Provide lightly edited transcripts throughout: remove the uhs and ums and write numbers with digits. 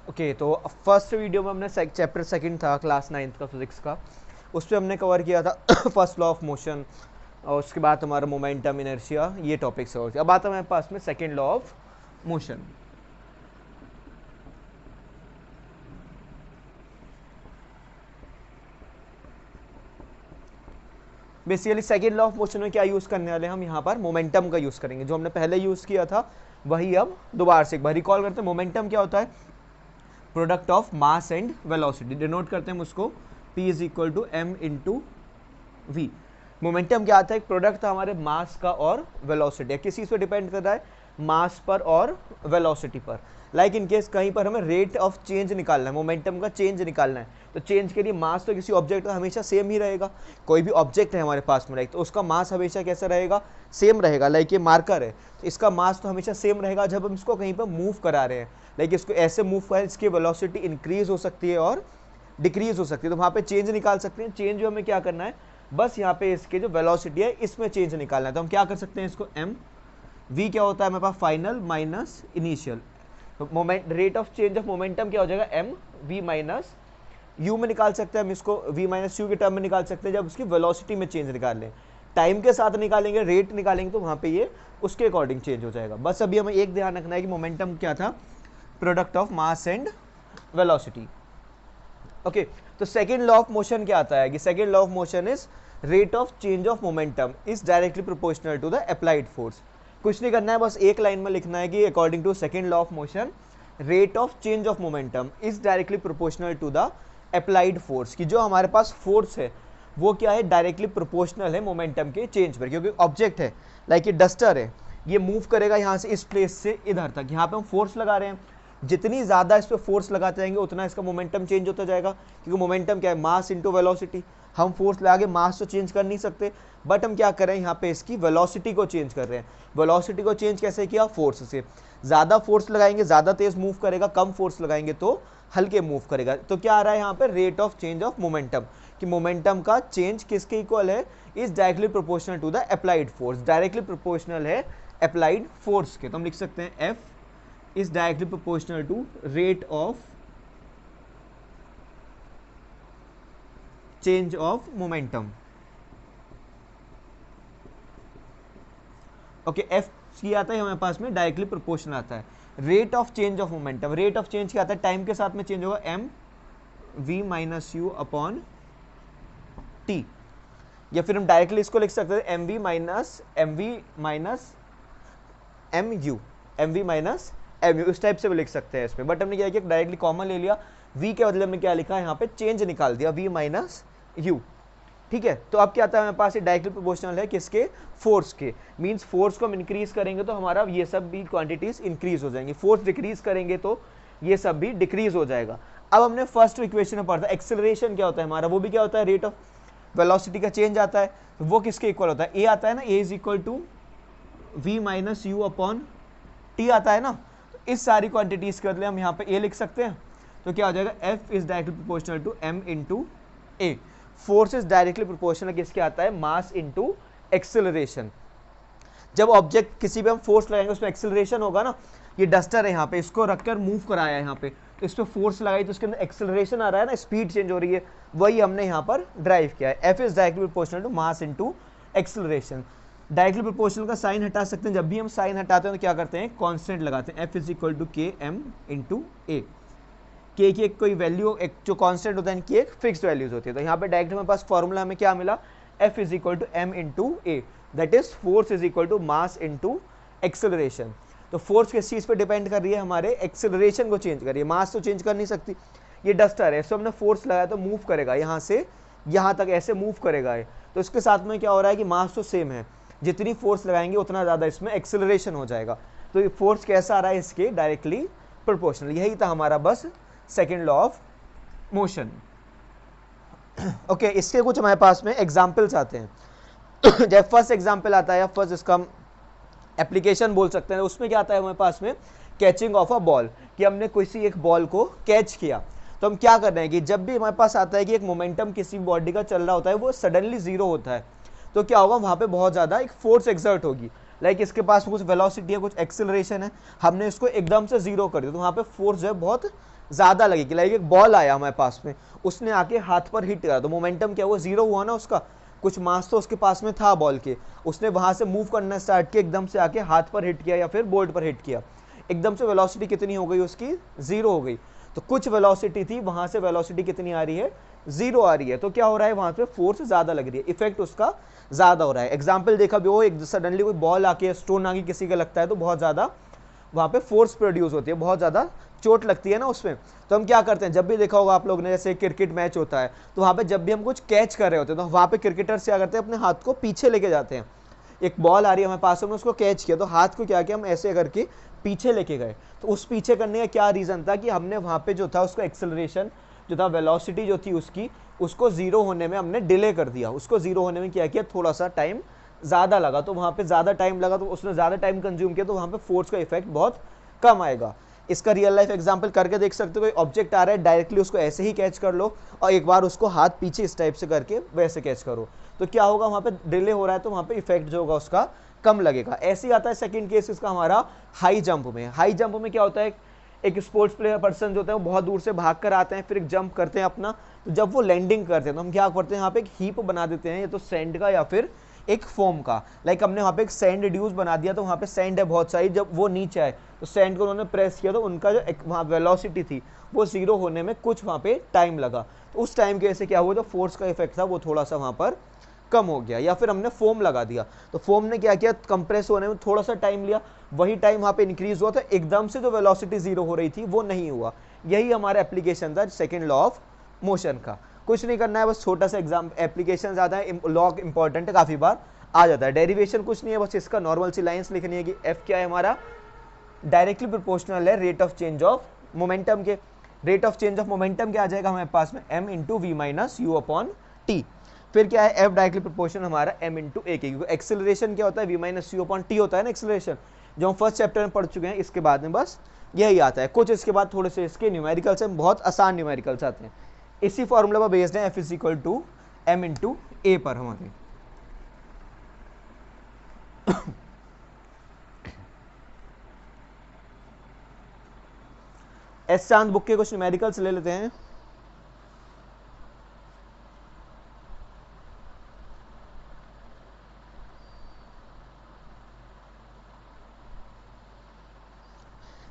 Okay, तो first video में हमने चैप्टर सेकंड था क्लास 9th का फिजिक्स का, उस पर हमने कवर किया था फर्स्ट लॉ ऑफ मोशन और उसके बाद हमारा मोमेंटम इनर्शिया, ये टॉपिक्स और अब आता है हमारे पास में second law of motion. Basically second law of motion में क्या यूज़ करने वाले हैं हम, यहाँ पर मोमेंटम का यूज़ करेंगे। जो हमने पहले यूज़ किया था वही अब दोबारा से एक बार रिकॉल करते हैं। मोमेंटम क्या होता है? Product of mass and velocity. Denote करते हैं उसको P is equal to M into v. Momentum क्या आता है? एक प्रोडक्ट था हमारे मास का और वेलोसिटी। किस चीज़ पर डिपेंड कर रहा है? मास पर और वेलोसिटी पर। लाइक इन केस कहीं पर हमें रेट ऑफ चेंज निकालना है, मोमेंटम का चेंज निकालना है, तो चेंज के लिए मास तो किसी ऑब्जेक्ट का हमेशा सेम ही रहेगा। कोई भी ऑब्जेक्ट है हमारे पास में, लाइक, तो उसका मास हमेशा कैसा रहेगा? सेम रहेगा। लाइक ये मार्कर है, तो इसका मास तो हमेशा सेम रहेगा जब हम इसको कहीं पर मूव करा रहे हैं। लाइक इसको ऐसे मूव करें, इसकी वेलोसिटी इंक्रीज हो सकती है और डिक्रीज हो सकती है, तो वहाँ पे चेंज निकाल सकते हैं। चेंज जो हमें क्या करना है, बस यहाँ पे इसके जो वेलोसिटी है इसमें चेंज निकालना है। तो हम क्या कर सकते हैं, इसको m v क्या होता है हमारे पास? Final minus initial. तो moment rate of change of momentum क्या हो जाएगा? m v माइनस u में निकाल सकते हैं हम इसको, v माइनस u के टर्म में निकाल सकते हैं जब उसकी वेलोसिटी में चेंज निकाल लें। टाइम के साथ निकालेंगे, रेट निकालेंगे, तो वहाँ पे ये उसके अकॉर्डिंग चेंज हो जाएगा। बस अभी हमें एक ध्यान रखना है कि मोमेंटम क्या था? Product of mass and velocity. Okay, तो सेकेंड लॉ ऑफ मोशन क्या आता है कि second law of motion is rate of change of momentum is directly proportional to the applied force. कुछ नहीं करना है, बस एक लाइन में लिखना है कि according to second law of motion rate of change of momentum is directly proportional to the applied force. कि जो हमारे पास फोर्स है वो क्या है? डायरेक्टली प्रोपोर्शनल है मोमेंटम के चेंज पर। क्योंकि ऑब्जेक्ट है, लाइक ये डस्टर है, ये मूव करेगा यहाँ से इस प्लेस से इधर तक। यहाँ पे हम फोर्स लगा रहे हैं, जितनी ज़्यादा इस पर फोर्स लगाते जाएंगे उतना इसका मोमेंटम चेंज होता जाएगा। क्योंकि मोमेंटम क्या है? Mass into velocity. हम फोर्स लगा के मास तो चेंज कर नहीं सकते, बट हम क्या कर रहे हैं, यहाँ पे इसकी वेलोसिटी को चेंज कर रहे हैं। वेलोसिटी को चेंज कैसे किया? फोर्स से। ज़्यादा फोर्स लगाएंगे ज़्यादा तेज मूव करेगा, कम फोर्स लगाएंगे तो हल्के मूव करेगा। तो क्या आ रहा है यहाँ पे? Rate of change of momentum. कि मोमेंटम का चेंज किसके इक्वल है? Is directly proportional to the applied force. Directly proportional है अप्लाइड फोर्स के। तो हम लिख सकते हैं F is directly proportional to rate of change of momentum. Okay, F की आता है हमारे पास में डायरेक्टली प्रोपोर्शनल आता है। Rate of change of momentum, rate of change क्या आता है? टाइम के साथ में चेंज होगा, m v minus u upon t. या फिर हम डायरेक्टली इसको लिख सकते हैं m v minus m u, m v minus m u, इस टाइप से भी लिख सकते हैं इसमें। बट हमने क्या किया, डायरेक्टली कॉमन ले लिया। v के बदले में क्या लिखा है यहाँ पे? चेंज निकाल दिया, v माइनस यू। ठीक है, तो अब क्या आता है हमारे पास? ये डायरेक्टली प्रोपोर्शनल है किसके? फोर्स के। मींस फोर्स को हम इंक्रीज करेंगे तो हमारा ये सब भी क्वांटिटीज इंक्रीज हो जाएंगी, फोर्स डिक्रीज करेंगे तो ये सब भी डिक्रीज हो जाएगा। अब हमने फर्स्ट इक्वेशन में पढ़ा था एक्सेलरेशन क्या होता है हमारा, वो भी क्या होता है? रेट ऑफ वेलोसिटी का चेंज आता है। तो वो किसके इक्वल होता है? a आता है ना, a is equal to v minus u upon t आता है ना। तो इस सारी क्वांटिटीज के बदले हम यहाँ पे a लिख सकते हैं। तो क्या हो जाएगा? f is directly proportional to m into a. Force is directly proportional किसके आता है? Mass into acceleration. जब ऑब्जेक्ट किसी पे हम फोर्स लगाएंगे उसमें एक्सेलरेशन होगा ना। ये डस्टर है यहाँ पे, इसको रखकर मूव कराया है यहाँ पे, तो इस पर फोर्स लगाई तो इसके अंदर एक्सेलरेशन आ रहा है ना, स्पीड चेंज हो रही है, वही हमने यहाँ पर ड्राइव किया है। F is directly proportional to mass into acceleration. Directly proportional का साइन हटा सकते हैं, जब भी हम साइन हटाते हैं तो क्या करते हैं? कांस्टेंट लगाते हैं। एफ इज इक्वल टू के एम इंटू ए। के की एक कोई वैल्यू, एक जो कांस्टेंट होता है इनकी एक फिक्स्ड वैल्यूज होती है। तो यहाँ पे डायरेक्ट हमारे पास फॉर्मूला में क्या मिला? F is equal to M into A, that is force is equal to mass into acceleration. तो फोर्स किस चीज़ पे डिपेंड कर रही है? हमारे एक्सेलरेशन को चेंज कर रही है, मास तो चेंज कर नहीं सकती। ये डस्टर है, इसको हमने फोर्स लगाया तो मूव करेगा, यहाँ से यहाँ तक ऐसे मूव करेगा ये। तो इसके साथ में क्या हो रहा है कि मास तो सेम है, जितनी फोर्स लगाएंगे उतना ज़्यादा इसमें एक्सेलरेशन हो जाएगा। तो ये फोर्स कैसा आ रहा है? इसके डायरेक्टली प्रोपोर्शनल। यही था हमारा बस second law of motion. Okay, इसके कुछ हमारे पास में एग्जाम्पल्स आते हैं। जब फर्स्ट एग्जाम्पल आता है या फर्स्ट इसका एप्लीकेशन बोल सकते हैं, उसमें क्या आता है हमारे पास में? Catching of a ball. कि हमने किसी एक बॉल को कैच किया, तो हम क्या कर रहे हैं कि जब भी हमारे पास आता है कि एक मोमेंटम किसी बॉडी का चल रहा होता है वो सडनली जीरो होता है, तो क्या होगा? वहाँ पे बहुत ज़्यादा एक फोर्स एक्सर्ट होगी। लाइक इसके पास कुछ वेलोसिटी है, कुछ एक्सेलरेशन है, हमने इसको एकदम से जीरो कर दिया तो वहाँ पे फोर्स जो है बहुत ज़्यादा लगेगी। लाइक एक बॉल आया हमारे पास में, उसने आके हाथ पर हिट करा तो मोमेंटम क्या हुआ, जीरो हुआ ना उसका, कुछ मास तो उसके पास में था बॉल के, उसने वहाँ से मूव करना स्टार्ट किया, एकदम से आके हाथ पर हिट किया या फिर बोर्ड पर हिट किया, एकदम से वेलोसिटी कितनी हो गई उसकी, जीरो हो गई। तो कुछ वेलोसिटी थी, वहाँ से वेलोसिटी कितनी आ रही है, जीरो आ रही है। तो क्या हो रहा है, वहाँ पे फोर्स ज़्यादा लग रही है, इफेक्ट उसका ज़्यादा हो रहा है। एग्जाम्पल देखा भी हो, एक सडनली कोई बॉल आके स्टोन आके किसी का लगता है तो बहुत ज़्यादा वहाँ पे फोर्स प्रोड्यूस होती है, बहुत ज़्यादा चोट लगती है ना उसमें। तो हम क्या करते हैं, जब भी देखा होगा आप लोग ने, जैसे क्रिकेट मैच होता है तो वहाँ पे जब भी हम कुछ कैच कर रहे होते हैं तो वहाँ पे क्रिकेटर्स क्या करते हैं, अपने हाथ को पीछे लेके जाते हैं। एक बॉल आ रही है हमारे पास, हमने उसको कैच किया तो हाथ को क्या किया, हम ऐसे करके पीछे लेके गए। तो उस पीछे करने का क्या रीज़न था कि हमने वहाँ पे जो था उसको एक्सेलरेशन जो था, वेलोसिटी जो थी उसकी, उसको जीरो होने में हमने डिले कर दिया। उसको जीरो होने में क्या किया, थोड़ा सा टाइम ज़्यादा लगा, तो वहाँ पे ज़्यादा टाइम लगा तो उसने ज़्यादा टाइम कंज्यूम किया, तो वहाँ पे फोर्स का इफेक्ट बहुत कम आएगा। इसका रियल लाइफ एग्जांपल करके देख सकते हो, कोई ऑब्जेक्ट आ रहा है, डायरेक्टली उसको ऐसे ही कैच कर लो और एक बार उसको हाथ पीछे इस टाइप से करके वैसे कैच करो, तो क्या होगा, वहाँ पे डिले हो रहा है तो वहाँ पे इफेक्ट जो होगा उसका कम लगेगा। ऐसे ही आता है सेकंड केस इसका हमारा हाई जंप में। हाई जंप में क्या होता है, एक स्पोर्ट्स प्लेयर पर्सन जो होता है वो बहुत दूर से भाग कर आते हैं, फिर एक जंप करते हैं अपना, तो जब वो लैंडिंग करते हैं तो हम क्या करते हैं, यहाँ पे एक हीप बना देते हैं, या तो सैंड का या फिर एक फोम का। लाइक हमने वहाँ पे एक सैंड रिड्यूस बना दिया, तो वहाँ पे सैंड है बहुत सारी, जब वो नीचे आए तो सैंड को उन्होंने प्रेस किया तो उनका जो वहाँ वेलोसिटी थी वो जीरो होने में कुछ वहाँ पे टाइम लगा। तो उस टाइम के वजह से क्या हुआ, जो फोर्स का इफेक्ट था वो थोड़ा सा वहाँ पर कम हो गया। या फिर हमने फोम लगा दिया तो फोम ने क्या किया, कंप्रेस होने में थोड़ा सा टाइम लिया, वही टाइम वहाँ पे इंक्रीज हुआ, तो एकदम से जो वेलोसिटी जीरो हो रही थी वो नहीं हुआ। यही हमारा एप्लीकेशन था सेकेंड लॉ ऑफ मोशन का। कुछ नहीं करना है, बस छोटा सा एग्जाम एप्लीकेशन ज़्यादा है, लॉ इंपॉर्टेंट है, काफ़ी बार आ जाता है। डेरिवेशन कुछ नहीं है, बस इसका नॉर्मल सी लाइन्स लिखनी है कि एफ क्या है हमारा, डायरेक्टली प्रोपोर्शनल है rate of change of momentum के। Rate of change of momentum क्या आ जाएगा हमारे पास में, m into v minus u upon t. फिर क्या है, f डायरेक्टली प्रोपोर्शनल हमारा m इंटू ए के, क्योंकि एक्सेलरेशन क्या होता है, v minus u upon t होता है ना एक्सेलरेशन, जो हम फर्स्ट चैप्टर में पढ़ चुके हैं। इसके बाद में बस यही आता है, कुछ इसके बाद थोड़े से इसके न्यूमेरिकल्स हैं, बहुत आसान न्यूमेरिकल्स आते हैं। इसी फॉर्मूला पर बेस्ड है, f is equal to m into a पर हमारे। एस चांद बुक के कुछ न्यूमेरिकल्स ले लेते हैं।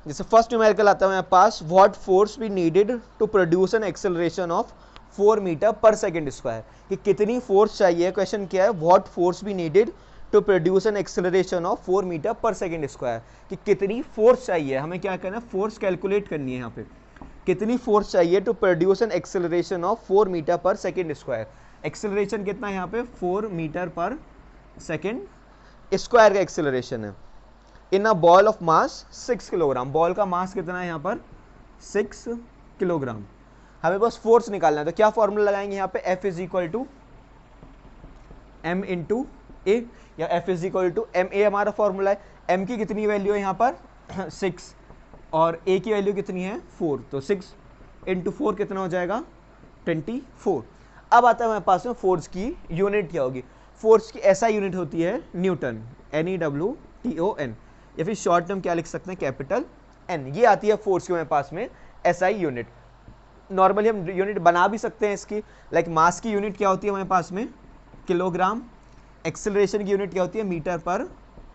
जैसे फर्स्ट न्यूमेरिकल आता है मेरे पास, what force be needed to produce an acceleration of 4 metre per second square, कि कितनी फोर्स चाहिए, क्वेश्चन क्या है, what force be needed to produce an acceleration of 4 metre per second square, कि कितनी फोर्स चाहिए, हमें क्या करना है, फोर्स कैलकुलेट करनी है यहाँ पे, कितनी फोर्स चाहिए to produce an acceleration of 4 metre per second square. Acceleration कितना है यहाँ पे, 4 मीटर पर सेकेंड स्क्वायर का एक्सेलरेशन है। In a ball of mass 6 kilogram, ball का मास कितना है यहाँ पर, 6 किलोग्राम। हमें बस फोर्स निकालना है, तो क्या फॉर्मूला लगाएंगे यहाँ पे, F is equal to M into a, या F is equal to M a हमारा फॉर्मूला है। m की कितनी वैल्यू है यहाँ पर 6 और a की वैल्यू कितनी है 4, तो 6 इंटू 4 कितना हो जाएगा 24। अब आता है हमारे पास में फोर्स की यूनिट क्या होगी, फोर्स की ऐसा यूनिट होती है न्यूटन, NEWTON, या फिर शॉर्ट टर्म क्या लिख सकते हैं, कैपिटल N। ये आती है फोर्स की हमारे पास में SI यूनिट। नॉर्मली हम यूनिट बना भी सकते हैं इसकी, लाइक मास की यूनिट क्या होती है हमारे पास में किलोग्राम, एक्सेलरेशन की यूनिट क्या होती है मीटर पर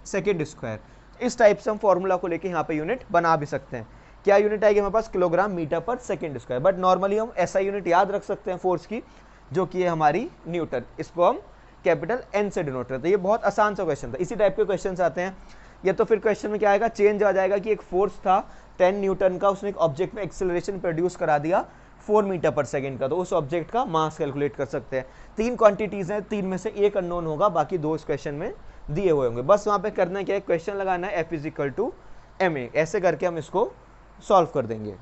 सेकेंड स्क्वायर। इस टाइप से हम फॉर्मूला को लेके यहाँ पे यूनिट बना भी सकते हैं। क्या यूनिट आएगी हमारे पास, kilogram metre per second square. But normally हम ऐसा यूनिट याद रख सकते हैं फोर्स की, जो कि है हमारी न्यूटन, इसको हम कैपिटल N से डिनोट करते हैं। ये बहुत आसान सा क्वेश्चन था, इसी टाइप के क्वेश्चन आते हैं। या तो फिर क्वेश्चन में क्या आएगा, चेंज आ जाएगा कि एक फोर्स था 10 न्यूटन का, उसने एक ऑब्जेक्ट में एक्सेलरेशन प्रोड्यूस करा दिया 4 मीटर पर सेकेंड का, तो उस ऑब्जेक्ट का मास कैलकुलेट कर सकते हैं। 3 क्वांटिटीज हैं, 3 में से एक अननोन होगा, बाकी 2 इस क्वेश्चन में दिए हुए होंगे। बस वहाँ पे करना क्या है, क्वेश्चन लगाना है F is equal to M A, ऐसे करके हम इसको सॉल्व कर देंगे।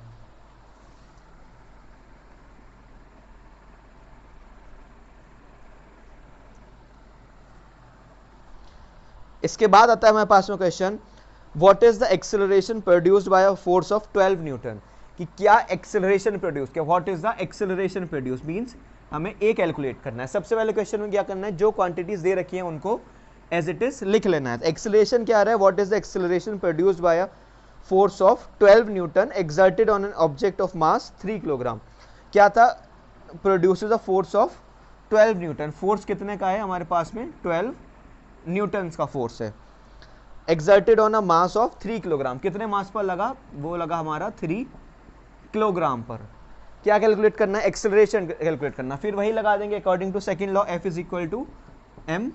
इसके बाद आता है हमारे पास में question, what is the acceleration produced by a force of 12 Newton, कि क्या एक्सेलरेशन प्रोड्यूस किया, what is the acceleration produce means हमें ए कैलकुलेट करना है। सबसे पहले क्वेश्चन में क्या करना है, जो क्वांटिटीज दे रखी हैं उनको एज इट इज लिख लेना है। एक्सेलरेशन क्या आ रहा है, what is the acceleration produced by a force of 12 Newton exerted on an object of mass 3 kilogram. क्या था, produces a force of 12 Newton. Force कितने का है हमारे पास में, 12 न्यूटन का फोर्स है। Exerted on a mass of 3 kilogram, कितने मास पर लगा, वो लगा हमारा 3 किलोग्राम पर। क्या कैलकुलेट करना है, एक्सेलरेशन कैलकुलेट करना, फिर वही लगा देंगे according to second law, F is equal to M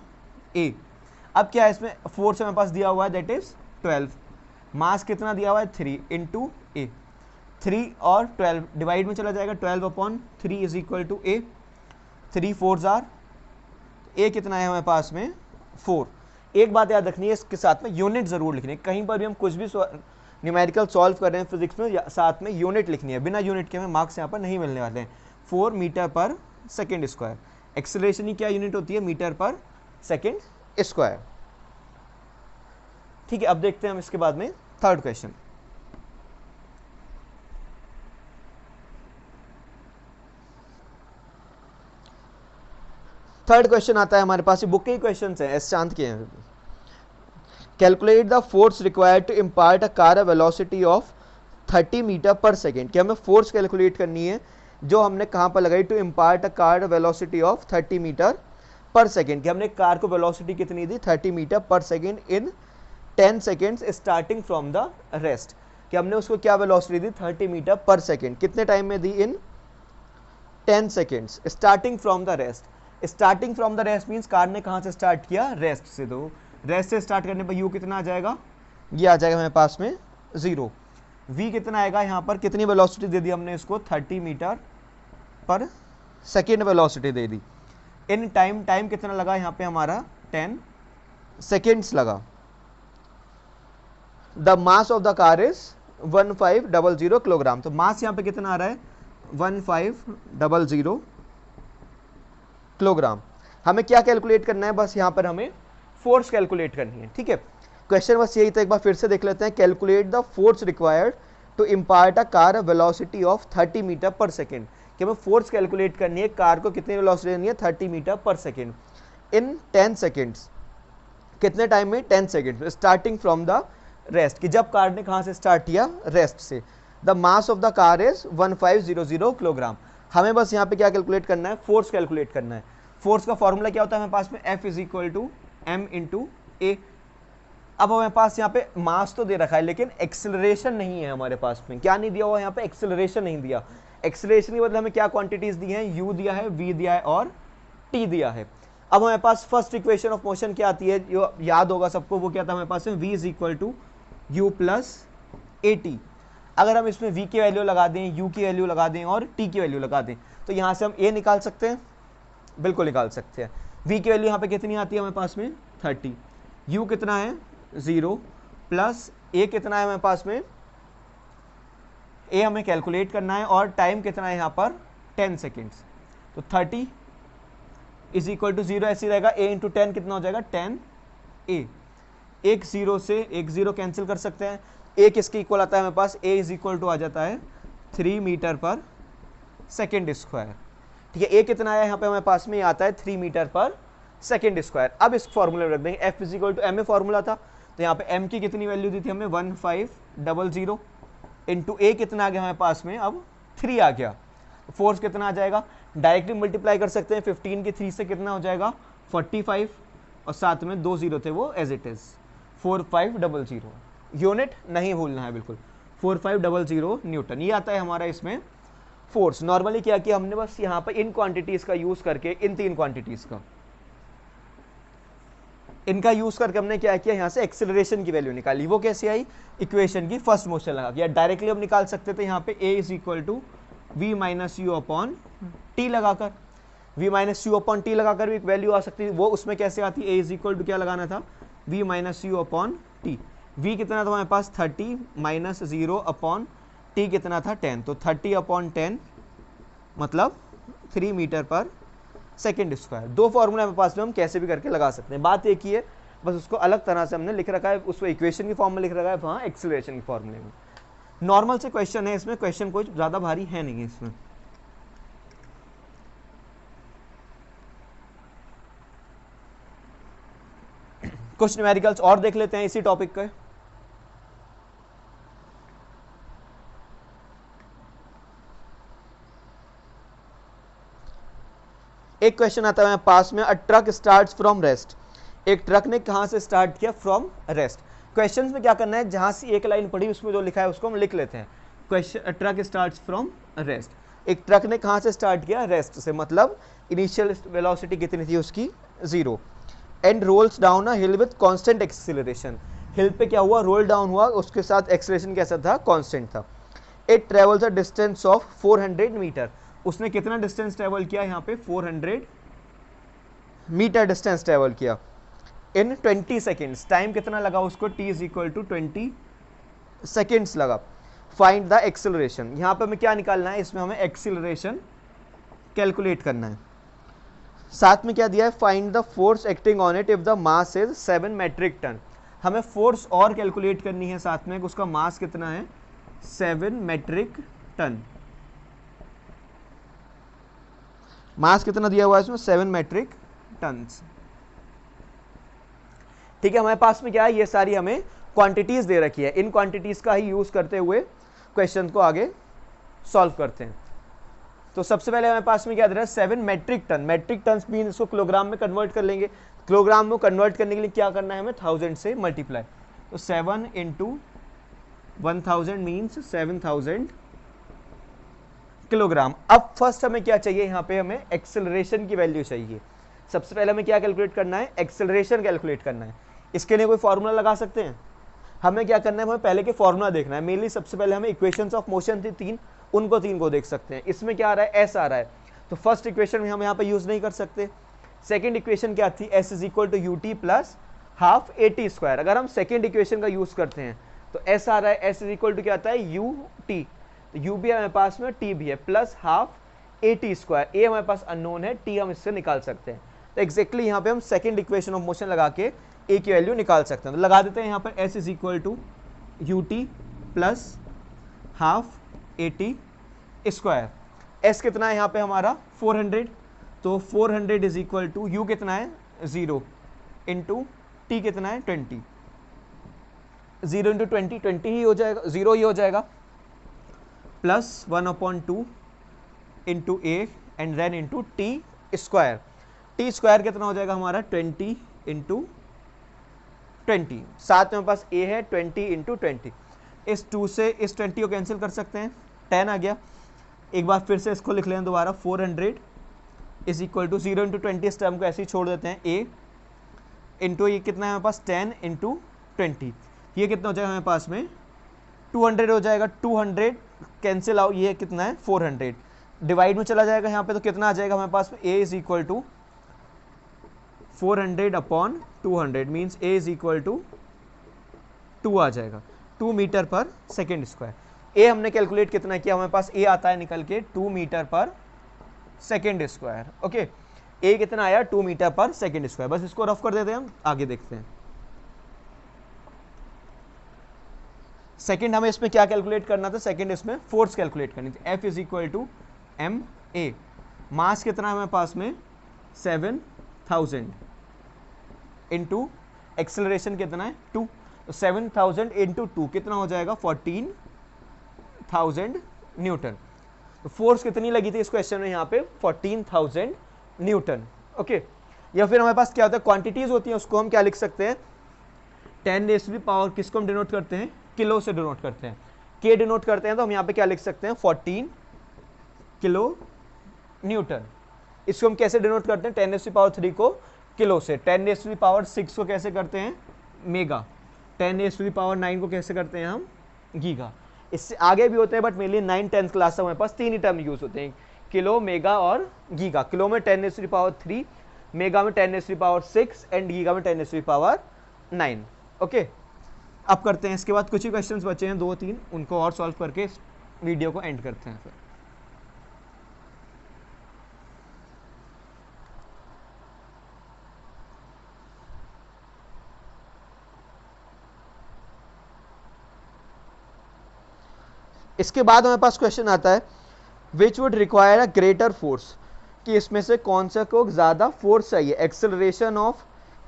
A. अब क्या है इसमें, फोर्स हमारे पास दिया हुआ है दैट इज 12, मास कितना दिया हुआ है 3 इंटू ए, 3 और 12 डिवाइड में चला जाएगा, 12/3 is equal to a, 3 4s are, a कितना है हमारे पास में 4। एक बात याद रखनी है, इसके साथ में यूनिट जरूर लिखनी है, कहीं पर भी हम कुछ भी न्यूमेरिकल सॉल्व कर रहे हैं फिजिक्स में, साथ में यूनिट लिखनी है, बिना यूनिट के हमें मार्क्स यहाँ पर नहीं मिलने वाले हैं। 4 metre per second square, acceleration की क्या यूनिट होती है, मीटर पर सेकेंड स्क्वायर। ठीक है, अब देखते हैं हम इसके बाद में थर्ड क्वेश्चन। थर्ड क्वेश्चन आता है हमारे पास, बुक के ही क्वेश्चन है, एस चांद के हैं। Calculate the force required to impart a car a velocity of 30 metre per second. कि हमें फोर्स कैलकुलेट करनी है जो हमने कहाँ पर लगाई, to impart a car velocity of 30 metre per second. कि हमने कार को वेलोसिटी कितनी दी, 30 metre per second in 10 seconds starting from the rest. कि हमने उसको क्या वेलोसिटी दी, 30 मीटर पर सेकेंड, कितने टाइम में दी, in 10 seconds starting from the rest. Starting from the rest means car ने कहाँ से स्टार्ट किया, रेस्ट से। तो रेस्ट से स्टार्ट करने पर यू कितना आ जाएगा, ये आ जाएगा हमारे पास में 0। वी कितना आएगा, यहाँ पर कितनी वेलोसिटी दे दी हमने इसको, 30 metre per second velocity they the. In time, time कितना लगा यहाँ पे हमारा 10 सेकेंड्स लगा। The mass of the car is 1500 kilogram. तो मास यहाँ पे कितना आ रहा है, 1500 किलोग्राम। हमें क्या कैलकुलेट करना है, बस यहाँ पर हमें फोर्स कैलकुलेट करनी है। ठीक है, क्वेश्चन बस यही था, एक बार फिर से देख लेते हैं। Calculate the force required to impart a car velocity of 30 metre per second. कि हमें फोर्स कैलकुलेट करनी है, कार को कितनी वेलोसिटी देनी है, 30 metre per second in 10 seconds. कितने टाइम में, 10 second, starting from the rest. कि जब कार ने कहाँ से स्टार्ट किया, रेस्ट से। The mass of the car is 1500 kilogram. हमें बस यहाँ पे क्या कैलकुलेट करना है, फोर्स कैलकुलेट करना है। फोर्स का फॉर्मूला क्या होता है हमारे पास में, F is equal to M into a. अब हमारे पास यहाँ पे मास तो दे रखा है लेकिन एक्सेलरेशन नहीं है हमारे पास में। क्या नहीं दिया हुआ यहाँ पे, एक्सेलरेशन नहीं दिया। एक्सेलरेशन के बदले हमें क्या क्वांटिटीज दी हैं, u दिया है, v दिया है और t दिया है। अब हमारे पास फर्स्ट इक्वेशन ऑफ मोशन क्या आती है, जो याद होगा सबको, वो क्या था हमारे पास में, v is equal to u plus a t. अगर हम इसमें v की वैल्यू लगा दें, u की वैल्यू लगा दें और t की वैल्यू लगा दें, तो यहाँ से हम a निकाल सकते हैं, बिल्कुल निकाल सकते हैं। v की वैल्यू यहाँ पे कितनी आती है हमारे पास में, 30, u कितना है 0, प्लस a कितना है हमारे पास में, a हमें कैलकुलेट करना है, और टाइम कितना है यहाँ पर 10 सेकेंड्स। तो 30 इज इक्वल टू 0 ऐसे रहेगा, a इंटू 10 कितना हो जाएगा, 10a। एक 0 से एक 0 कैंसिल कर सकते हैं। a किसके इक्वल आता है हमारे पास, a इज इक्वल टू आ जाता है 3 मीटर पर सेकेंड स्क्वायर। ठीक है, a कितना आया यहाँ पे हमारे पास में, आता है 3 मीटर पर सेकेंड स्क्वायर। अब इस फॉर्मूले में रख देंगे, F is equal to M A formula था, तो यहाँ पे m की कितनी वैल्यू दी थी हमने, 1500 इंटू a कितना आ गया हमारे पास में, अब 3 आ गया। फोर्स कितना आ जाएगा, डायरेक्टली मल्टीप्लाई कर सकते हैं, 15 की 3 से कितना हो जाएगा 45, और साथ में 2 0 थे वो एज इट इज 4500। यूनिट नहीं भूलना है बिल्कुल, 4500 न्यूटन। ये आता है हमारा इसमें फोर्स। नॉर्मली क्या किया हमने, बस यहाँ पर इन क्वांटिटीज का यूज करके, इन 3 क्वांटिटीज का, इनका यूज करके हमने क्या किया, यहाँ से एक्सेलरेशन की वैल्यू निकाली। वो कैसे आई, इक्वेशन की फर्स्ट मोशन लगा के, या डायरेक्टली हम निकाल सकते थे यहाँ पे a is equal to v minus u upon t लगाकर। v minus u upon t लगाकर भी एक वैल्यू आ सकती है, वो उसमें कैसे आती है, a इज इक्वल टू क्या लगाना था, v minus u upon T. v कितना था हमारे पास 30 माइनस 0 अपॉन t कितना था 10, तो 30 अपॉन 10 मतलब 3 metre per second square. 2 formula हमारे पास में हम कैसे भी करके लगा सकते हैं। बात एक ही है, बस उसको अलग तरह से हमने लिख रखा है, उसको इक्वेशन की फॉर्म में लिख रखा है, वहाँ एक्सेलरेशन की फॉर्मूले में। नॉर्मल से क्वेश्चन है इसमें, क्वेश्चन कोई ज़्यादा भारी है नहीं है इसमें। कुछ न्यूमेरिकल्स और देख लेते हैं इसी टॉपिक के। एक क्वेश्चन आता है पास में, अ ट्रक स्टार्ट्स फ्रॉम रेस्ट। एक ट्रक ने कहां से स्टार्ट किया? From rest. क्वेश्चन में क्या करना है, जहां से एक लाइन पढ़ी उसमें जो लिखा है उसको हम लिख लेते हैं। Question, truck starts from rest. एक ट्रक ने कहां से स्टार्ट किया? रेस्ट से, मतलब इनिशियल वेलोसिटी कितनी थी उसकी? 0। And rolls down a hill with constant acceleration. Hill पे क्या हुआ? रोल डाउन हुआ, उसके साथ एक्सीलरेशन कैसा था? कांस्टेंट था। It travels a distance of 400 metre. उसने कितना डिस्टेंस ट्रेवल किया? यहाँ पे 400 मीटर डिस्टेंस ट्रेवल किया इन 20 सेकेंड्स। टाइम कितना लगा उसको? t is equal to 20 seconds लगा। Find the acceleration. यहाँ पे हमें क्या निकालना है? इसमें हमें एक्सेलरेशन कैलकुलेट करना है। साथ में क्या दिया है? Find the force acting on it if the mass is 7 metric ton. हमें फोर्स और कैलकुलेट करनी है साथ में, उसका मास कितना है? 7 मेट्रिक टन। मास कितना दिया हुआ है इसमें? 7 मेट्रिक टन्स। ठीक है, हमारे पास में क्या है? ये सारी हमें क्वांटिटीज दे रखी है। इन क्वांटिटीज का ही यूज करते हुए क्वेश्चन को आगे सॉल्व करते हैं। तो सबसे पहले हमारे पास में क्या दे रहा है? 7 metric ton. Metric ton mean इसको किलोग्राम में कन्वर्ट कर लेंगे। किलोग्राम में कन्वर्ट करने के लिए क्या करना है हमें? 1000 से मल्टीप्लाई। तो 7 इंटू 1000 मीन्स 7000 किलोग्राम। अब फर्स्ट हमें क्या चाहिए? यहाँ पे हमें एक्सेलरेशन की वैल्यू चाहिए। सबसे पहले हमें क्या कैलकुलेट करना है? एक्सेलरेशन कैलकुलेट करना है। इसके लिए कोई फॉर्मूला लगा सकते हैं? हमें क्या करना है? हमें पहले के फॉर्मूला देखना है। मेनली सबसे पहले हमें इक्वेशंस ऑफ मोशन थी 3, उनको 3 को देख सकते हैं। इसमें क्या आ रहा है? एस आ रहा है, तो फर्स्ट इक्वेशन में हम यहाँ पे यूज नहीं कर सकते। सेकेंड इक्वेशन क्या थी? S is equal to u t plus half a t square. अगर हम सेकेंड इक्वेशन का यूज करते हैं तो एस आ रहा है, एस इज इक्वल टू क्या आता है? U T. यू भी हमारे पास में, टी भी है, plus half a t square. A हमारे पास अननोन है, टी हम इससे निकाल सकते हैं। तो एक्जैक्टली यहाँ पे हम सेकंड इक्वेशन ऑफ मोशन लगा के ए की वैल्यू निकाल सकते हैं। तो लगा देते हैं यहाँ पर S is equal to u t plus half a t square. S कितना है यहाँ पे हमारा? 400। तो 400 इज इक्वल टू यू कितना है? 0 इंटू टी कितना है? 20। 0 इंटू 20 20 ही हो जाएगा, 0 ही हो जाएगा, plus 1/2 into a and then into t square. T square कितना हो जाएगा हमारा? 20 इंटू 20। साथ में पास ए है, 20 इंटू 20। इस 2 से इस 20 को कैंसिल कर सकते हैं, 10 आ गया। एक बार फिर से इसको लिख लें दोबारा, 400 इज इक्वल टू 0 इंटू 20। इस टर्म को ऐसे ही छोड़ देते हैं, ए इंटू ये कितना है हमारे पास? 10 इंटू 20। ये कितना हो जाएगा हमारे पास में? 200 हो जाएगा। 200 कैंसिल आउट, ये कितना है? 400 डिवाइड में चला जाएगा यहाँ पे, तो कितना आ जाएगा हमारे पास में? A is equal to 400 upon 200 means a is equal to 2 आ जाएगा, 2 मीटर पर सेकेंड स्क्वायर। ए हमने कैलकुलेट कितना किया? हमारे पास ए आता है निकल के 2 metre per second square. Okay, ए कितना आया? 2 मीटर पर सेकेंड स्क्वायर। बस इसको रफ कर देते हैं, हम आगे देखते हैं। सेकेंड हमें इसमें क्या कैलकुलेट करना था? सेकेंड इसमें फोर्स कैलकुलेट करनी थी। F is equal to M a. Mass कितना है हमारे पास में? 7000 इंटू एक्सेलरेशन कितना है? 2। तो 7000 इंटू 2 कितना हो जाएगा? 14000 न्यूटन। तो फोर्स कितनी लगी थी इस क्वेश्चन में? यहाँ पे 14000 न्यूटन। ओके, या फिर हमारे पास क्या होता है? क्वांटिटीज होती हैं, उसको हम क्या लिख सकते हैं? 10 रेज़ टू द पावर, किसको हम डिनोट करते हैं? किलो से डिनोट करते हैं। के डिनोट करते हैं, तो हम यहाँ पे क्या लिख सकते हैं? 14 किलो न्यूटन। इसको हम कैसे डिनोट करते हैं? 10 रेज़ टू द पावर 3 को किलो से। 10 रेज़ टू द पावर 6 को कैसे करते हैं? Mega. 10 raise to the power 9 को कैसे करते हैं हम? गीगा। इससे आगे भी होते हैं, बट मेनली 9 10th क्लास से हमारे पास 3 ही टर्म यूज होते हैं, किलो, मेगा और गीगा। किलो में 10 raise to the power 3, mega में 10 raise to the power 6 and giga में 10 raise to the power 9। Okay, अब करते हैं इसके बाद कुछ ही क्वेश्चंस बचे हैं, 2-3, उनको और सॉल्व करके इस वीडियो को एंड करते हैं फिर। इसके बाद हमारे पास क्वेश्चन आता है which would require a greater force, कि इसमें से कौन सा को ज़्यादा फोर्स चाहिए। Acceleration of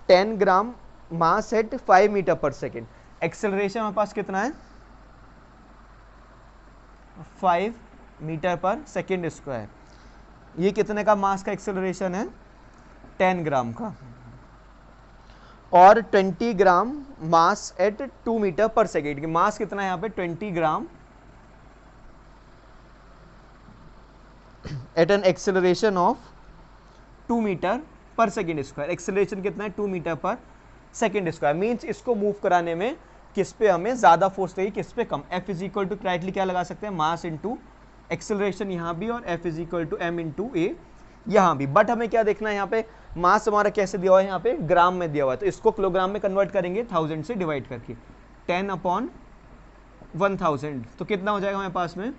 10 gram mass at 5 metre per second, acceleration हमारे पास कितना है 5 मीटर पर सेकेंड स्क्वायर। ये कितने का मास का एक्सेलरेशन है 10 ग्राम का, और 20 gram mass at 2 metre per second की मास कितना है यहाँ पे 20 gram at an acceleration of 2 metre per second square. Acceleration कितना है 2 metre per second square. Means इसको मूव कराने में किस पे हमें ज्यादा फोर्स चाहिए, किस पे कम। F is equal to directly क्या लगा सकते हैं मास इंटू एक्सेलरेशन यहाँ भी, और F is equal to m into a यहाँ भी। बट हमें क्या देखना है यहाँ पे मास हमारा कैसे दिया हुआ है, यहाँ पे ग्राम में दिया हुआ है, तो इसको किलोग्राम में कन्वर्ट करेंगे 1000 से डिवाइड करके, 10/1000। तो कितना हो जाएगा हमारे पास में,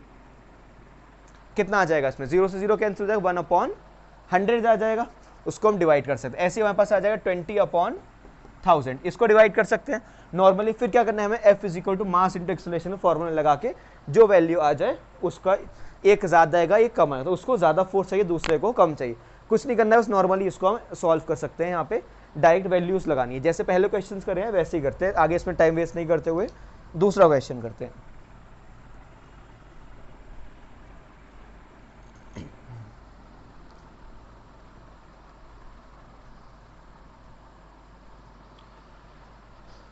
कितना आ जाएगा इसमें, 0 से 0 कैंसिल हो जाएगा, 1/100 आ जाएगा। उसको हम डिवाइड कर सकते हैं, ऐसे हमारे पास आ जाएगा 20/1000। इसको डिवाइड कर सकते हैं नॉर्मली। फिर क्या करना है हमें, F is equal to mass into acceleration formula लगा के जो वैल्यू आ जाए उसका एक ज़्यादा आएगा एक कम आएगा, तो उसको ज़्यादा फोर्स चाहिए दूसरे को कम चाहिए। कुछ नहीं करना है, बस नॉर्मली इसको हम सॉल्व कर सकते हैं। यहाँ पे डायरेक्ट वैल्यूज लगानी है, जैसे पहले क्वेश्चन करे हैं वैसे ही करते हैं। आगे इसमें टाइम वेस्ट नहीं करते हुए दूसरा क्वेश्चन करते हैं।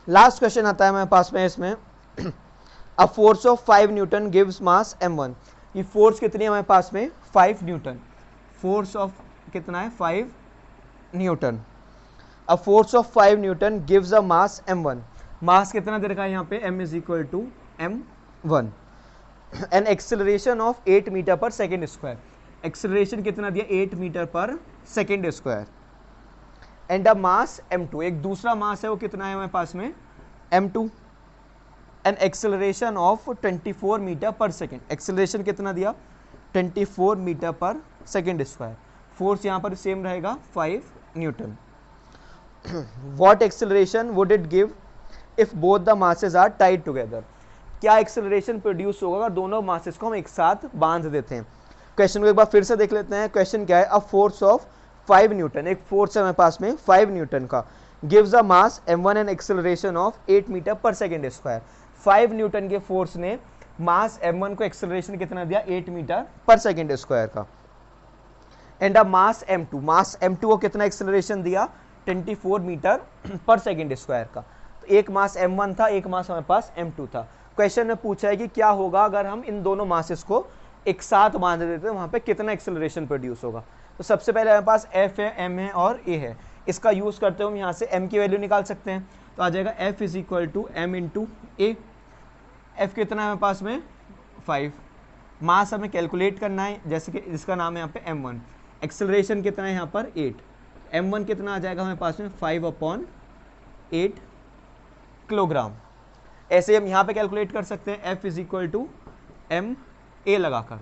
लास्ट क्वेश्चन आता है हमारे पास में इसमें, अ force of 5 newton gives mass m1। ये फोर्स कितनी है हमारे पास में 5 न्यूटन, फोर्स ऑफ कितना है 5 newton. A force of 5 newton gives a mass m1। Mass कितना दे रखा है यहाँ पे m is equal to m1। An acceleration of 8 metre per second square. Acceleration कितना दिया 8 metre per second square. And a mass m2, एक दूसरा मास है वो कितना है हमारे पास में m2। An acceleration of 24 metre per second. Acceleration कितना दिया 24 metre per second square. Force यहाँ पर सेम रहेगा 5 newton. What acceleration would it give if both the masses are tied together. क्या एक्सेलरेशन प्रोड्यूस होगा अगर दोनों मासेस को हम एक साथ बांध देते हैं। क्वेश्चन को एक बार फिर से देख लेते हैं। क्वेश्चन क्या है, अ फोर्स ऑफ 5 न्यूटन, एक फोर्स है हमारे पास में 5 न्यूटन का, gives a mass m1 and acceleration of 8 metre per second square. 5 newton के फोर्स ने मास m1 को एक्सेलरेशन कितना दिया 8 मीटर पर सेकेंड स्क्वायर का। And a mass m2, mass m2 को कितना एक्सेलरेशन दिया 24 मीटर पर सेकेंड स्क्वायर का। तो एक मास m1 था, एक मास हमारे पास m2 था। क्वेश्चन में पूछा है कि क्या होगा अगर हम इन दोनों मासेस को एक साथ बांध देते हैं, वहां पे कितना एक्सेलरेशन प्रोड्यूस होगा। तो सबसे पहले हमारे पास F है, M है और A है। इसका यूज करते हुए हम यहाँ से M की वैल्यू निकाल सकते हैं। तो आ जाएगा F is equal to M into a. F कितना है हमारे पास में 5। मास हमें कैलकुलेट करना है, जैसे कि जिसका नाम है यहाँ पे M1। एक्सेलरेशन कितना है यहाँ पर 8। M1 कितना आ जाएगा हमारे पास में 5/8 किलोग्राम। ऐसे हम यहाँ पे कैलकुलेट कर सकते हैं F is equal to M A लगाकर।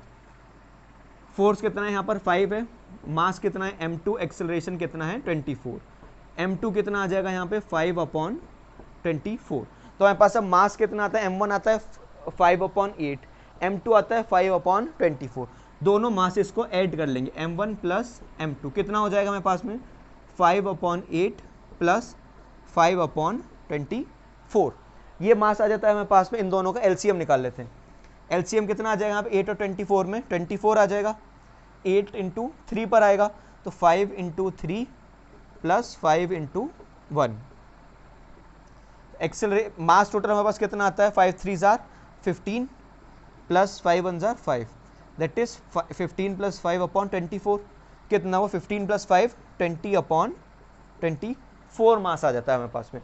फोर्स कितना है यहाँ पर 5 है, मास कितना है m2, एक्सेलरेशन कितना है 24। m2 कितना आ जाएगा यहाँ पे 5/24। तो हमारे पास अब मास कितना आता है, m1 आता है 5/8, m2 आता है 5/24। दोनों मासेस को ऐड कर लेंगे, m1 प्लस m2 कितना हो जाएगा हमारे पास में 5/8 प्लस 5/24। ये मास आ जाता है हमारे पास में। इन दोनों का एलसीएम निकाल लेते हैं। एलसीएम कितना आ जाएगा यहाँ पे 8 और 24 में, 24 आ जाएगा, 8 इंटू 3 पर आएगा, तो 5 into 3 plus 5 into 1। Mass total हमारे पास कितना आता है 5 3 jar 15 plus 5 1 jar 5, that is 15 plus 5/24। कितना वो 15 प्लस 5 20/24 मास आ जाता है हमारे पास में।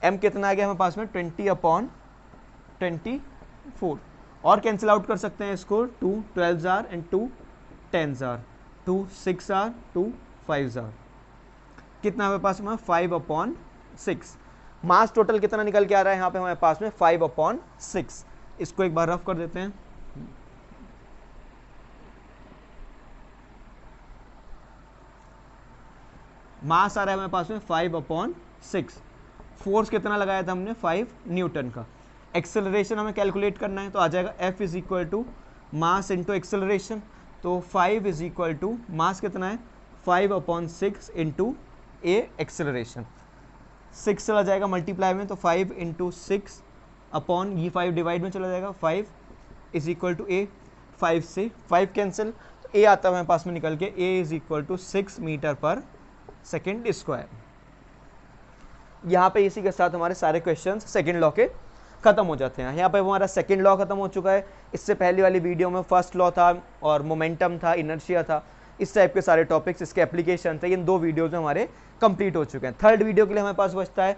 m कितना आ गया हमारे पास में 20/24। और कैंसिल आउट कर सकते हैं इसको, 2 12 jar and 2 10 jar, 2 6 jar 2 5 jar. कितना हमारे पास में 5/6। मास टोटल कितना निकल के आ रहा है यहाँ पे हमारे पास में 5/6। इसको एक बार रफ कर देते हैं। मास आ रहा है हमारे पास में 5/6। फोर्स कितना लगाया था हमने 5 न्यूटन का। एक्सेलरेशन हमें कैलकुलेट करना है, तो आ जाएगा F is equal to mass into acceleration. तो 5 इज इक्वल टू मास कितना है 5/6 इंटू ए एक्सेलरेशन। 6 चला जाएगा मल्टीप्लाई में, तो 5 इंटू 6 अपॉन ये 5 डिवाइड में चला जाएगा, 5 इज इक्वल टू ए, 5 से 5 कैंसिल, तो ए आता है हमारे पास में निकल के, ए is equal to 6 metre per second square. यहाँ पे इसी के साथ हमारे सारे क्वेश्चंस सेकंड लॉ के खत्म हो जाते हैं। यहाँ पे हमारा सेकंड लॉ खत्म हो चुका है। इससे पहले वाली वीडियो में फर्स्ट लॉ था और मोमेंटम था, इनर्शिया था, इस टाइप के सारे टॉपिक्स, इसके एप्लीकेशन थे, इन 2 वीडियोज में हमारे कंप्लीट हो चुके हैं। थर्ड वीडियो के लिए हमारे पास बचता है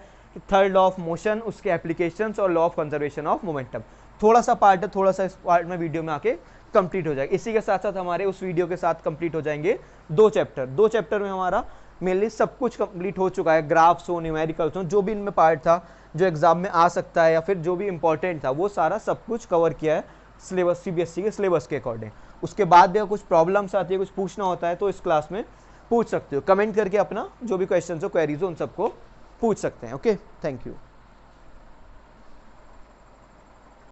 थर्ड लॉ ऑफ मोशन, उसके एप्लीकेशंस और law of conservation of momentum. थोड़ा सा पार्ट है, थोड़ा सा इस पार्ट में वीडियो में आके कंप्लीट हो जाएगा। इसी के साथ साथ हमारे उस वीडियो के साथ कंप्लीट हो जाएंगे 2 चैप्टर। 2 चैप्टर में हमारा मेनली सब कुछ कंप्लीट हो चुका है, ग्राफ्स हो, न्यूमेरिकल्स हो, जो भी इनमें पार्ट था जो एग्जाम में आ सकता है या फिर जो भी इंपॉर्टेंट था, वो सारा सब कुछ कवर किया है सिलेबस, सीबीएसई के सिलेबस के अकॉर्डिंग। उसके बाद अगर कुछ प्रॉब्लम्स आती है, कुछ पूछना होता है, तो इस क्लास में पूछ सकते हो, कमेंट करके अपना जो भी क्वेश्चन हो, क्वेरीज हो, उन सबको पूछ सकते हैं। Okay, thank you.